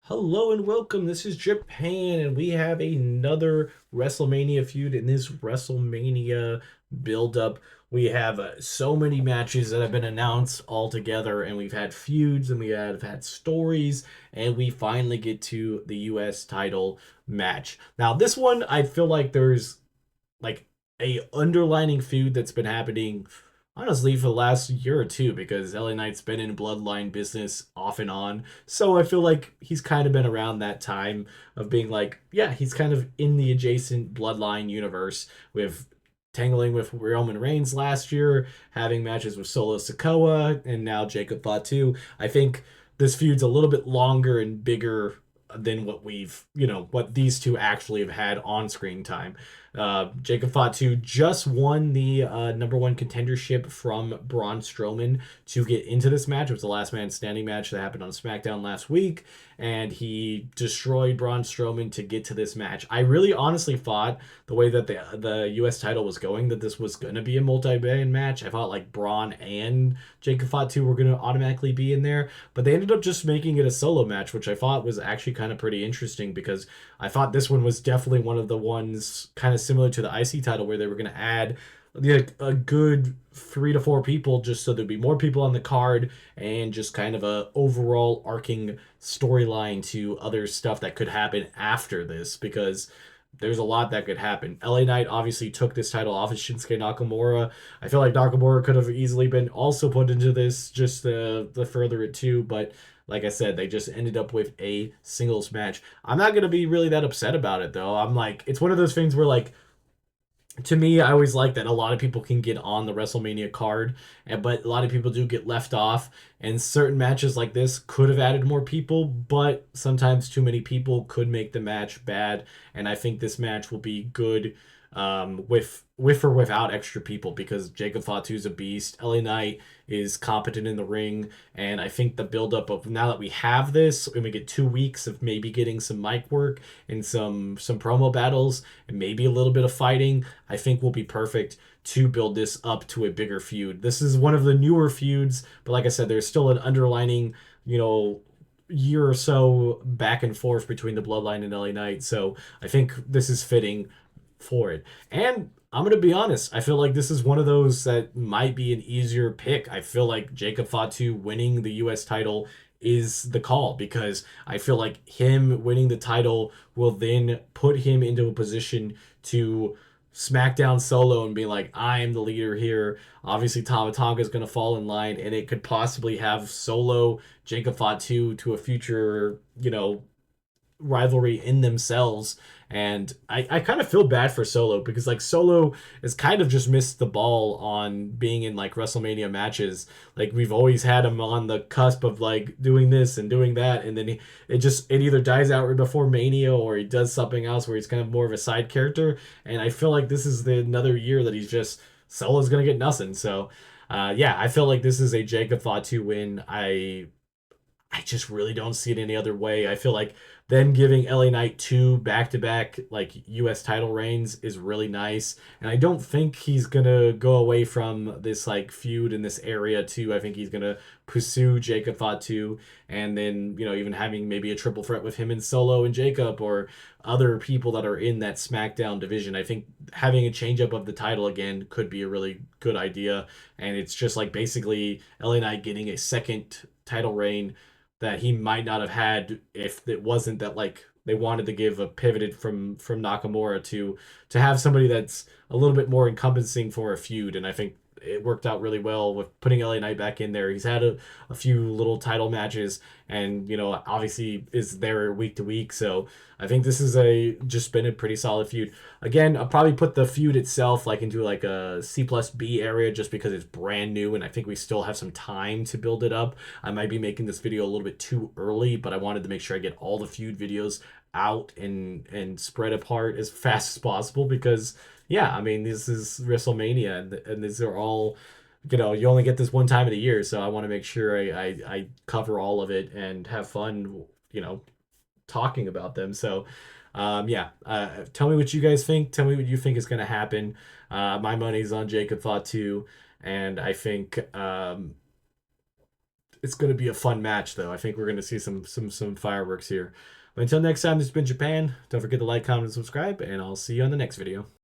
Hello and welcome. This is Japan, and we have another WrestleMania feud in this WrestleMania build-up. We have so many matches that have been announced all together, and we've had feuds, and we have had stories, and we finally get to the U.S. title match. Now, this one, I feel like there's like a underlining feud that's been happening honestly for the last year or two because LA Knight's been in bloodline business off and on. So I feel like he's kind of been around that time of being like, yeah, he's kind of in the adjacent bloodline universe with tangling with Roman Reigns last year, having matches with Solo Sikoa, and now Jacob Fatu. I think this feud's a little bit longer and bigger than what what these two actually have had on screen time. Jacob Fatu just won the number one contendership from Braun Strowman to get into this match. It was the last man standing match that happened on SmackDown last week, and he destroyed Braun Strowman to get to this match. I really honestly thought the way that the U.S. title was going that this was going to be a multi-man match. I thought like Braun and Jacob Fatu were going to automatically be in there, but they ended up just making it a solo match, which I thought was actually kind of pretty interesting because I thought this one was definitely one of the ones kind of similar to the IC title where they were going to add a good 3 to 4 people just so there'd be more people on the card and just kind of a overall arcing storyline to other stuff that could happen after this because there's a lot that could happen. LA Knight obviously took this title off of Shinsuke Nakamura. I feel like Nakamura could have easily been also put into this just to further it too, but like I said, they just ended up with a singles match. I'm not gonna be really that upset about it though. I'm like, it's one of those things where like to me, I always like that a lot of people can get on the WrestleMania card, but a lot of people do get left off. And certain matches like this could have added more people, but sometimes too many people could make the match bad. And I think this match will be good with or without extra people because Jacob Fatu is a beast. LA Knight is competent in the ring, and I think the buildup of now that we have this, and we get 2 weeks of maybe getting some mic work and some promo battles and maybe a little bit of fighting, I think will be perfect to build this up to a bigger feud. This is one of the newer feuds, but like I said, there's still an underlining, year or so back and forth between the Bloodline and LA Knight. So I think this is fitting for it. And I'm gonna be honest, I feel like this is one of those that might be an easier pick. I feel like Jacob Fatu winning the US title is the call because I feel like him winning the title will then put him into a position to SmackDown solo and be like, I am the leader here. Obviously, Tama Tonga is going to fall in line, and it could possibly have solo Jacob Fatu to a future, rivalry in themselves. And I kind of feel bad for Solo because like Solo has kind of just missed the ball on being in like WrestleMania matches. Like we've always had him on the cusp of like doing this and doing that, and then it either dies out right before Mania or he does something else where he's kind of more of a side character. And I feel like this is the another year that he's just Solo's gonna get nothing. So yeah, I feel like this is a Jacob Fatu win. I just really don't see it any other way. I feel like them giving LA Knight two back-to-back like US title reigns is really nice. And I don't think he's going to go away from this like feud in this area too. I think he's going to pursue Jacob Fatu and then, even having maybe a triple threat with him and Solo and Jacob or other people that are in that SmackDown division. I think having a change up of the title again could be a really good idea. And it's just like basically LA Knight getting a second title reign that he might not have had if it wasn't that like they wanted to give a pivoted from Nakamura to have somebody that's a little bit more encompassing for a feud, and I think it worked out really well with putting LA Knight back in there. He's had a few little title matches, and obviously is there week to week. So I think this is a just been a pretty solid feud. Again, I'll probably put the feud itself like into like a C+B area just because it's brand new, and I think we still have some time to build it up. I might be making this video a little bit too early, but I wanted to make sure I get all the feud videos out and spread apart as fast as possible because yeah, I mean this is WrestleMania and these are all you only get this one time of the year, so I want to make sure I cover all of it and have fun, talking about them. So yeah, tell me what you guys think. Tell me what you think is going to happen. My money's on Jacob Fatu, and I think it's going to be a fun match, though. I think we're going to see some fireworks here. But until next time, this has been Japan. Don't forget to like, comment, and subscribe, and I'll see you on the next video.